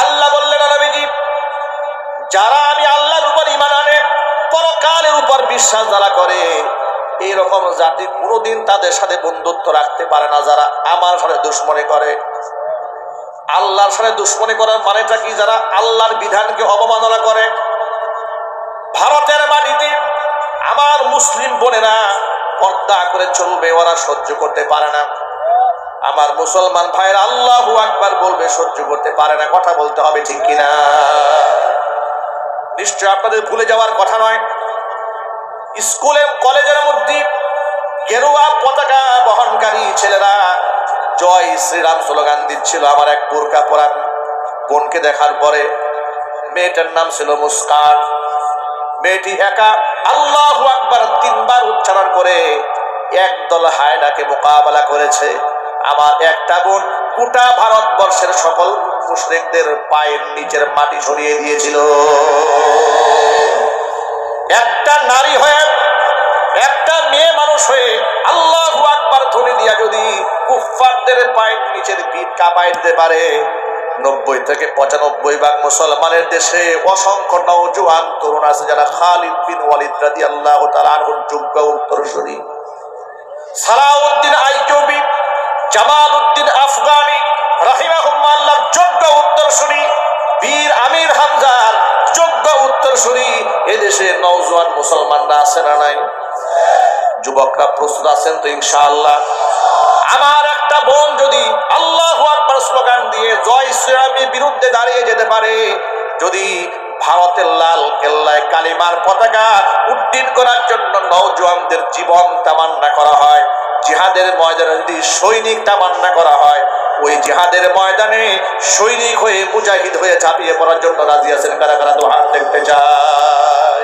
আল্লাহ বললেন, নবীজি, যারা আমি আল্লাহর উপর ঈমান আনে, পরকালের উপর বিশ্বাস যারা করে, এইরকম জাতি কোনোদিন তাদের সাথে বন্ধুত্ব রাখতে পারে না যারা আমার সাথে দুশমনি করে। আল্লাহর সাথে দুশমনি করার মানেটা কি? যারা আল্লাহর বিধানকে অবমাননা করে। ভারতের মাটিতে আমার মুসলিম বোনেরা পর্দা করে চলবে, ওরা সহ্য করতে পারে না। আমার মুসলমান ভাইয়ের আল্লাহু আকবার বলবে, সহ্য করতে পারে না। কথা বলতে হবে, ঠিক কিনা? নিশ্চয় আপনাদের ভুলে যাওয়ার কথা নয়, স্কুলে কলেজের মধ্যে গেরুয়া পতাকা বহনকারী ছেলেরা জয় শ্রীরাম স্লোগান দিচ্ছিল। আমার এক বোরকা পরা বোনকে দেখার পরে, মেয়েটার নাম ছিল মুস্কান, মেয়েটি একা আল্লাহু আকবার 3 বার উচ্চারণ করে একদল হায়নাকে মোকাবেলা করেছে। আমার একটা বোন গোটা ভারতবর্ষের সকল মুশরিকদের পায়ের নিচের মাটি সরিয়ে দিয়েছিল। একটা নারী হয়ে, একটা মেয়ে মানুষ হয়ে আল্লাহু আকবার ধ্বনি দিয়া যদি কুফফারদের পায়ের নিচের পিঠ কাঁপায় দিতে পারে, 90 থেকে 95 ভাগ মুসলমানের দেশে অসংখ্য নওজোয়ান তরুণ আছে যারা খালিদ বিন ওয়ালিদ রাদিয়াল্লাহু তাআলা আনহুর যোগ্য উত্তরসূরি। সালাউদ্দিন আইয়ুবী, জামালউদ্দিন আফগানি রাহিমাহুল্লাহ আল্লাহর যোগ্য উত্তরসূরি, বীর আমির হামজার যোগ্য উত্তরসূরি। এদেশে নওজোয়ান মুসলমানরা আছে না নাই? যুবকরা প্রস্তুত আছেন তো ইনশাআল্লাহ? আমার একটা বোন যদি আল্লাহু আকবার স্লোগান দিয়ে জয় শ্রীরামের বিরুদ্ধে দাঁড়িয়ে যেতে পারে, যদি ভারতের লাল কেল্লায় কালিমার পতাকা উড্ডীন করার জন্য নওজোয়ানদের জীবন তামান্না করা হয়, জিহাদের ময়দানে যদি সৈনিক তামান্না করা হয়, ওই জিহাদের ময়দানে সৈনিক হয়ে মুজাহিদ হয়ে ঝাঁপিয়ে পড়ার জন্য রাজি আছেন কারা কারা? তো হাত দেখতে চায়।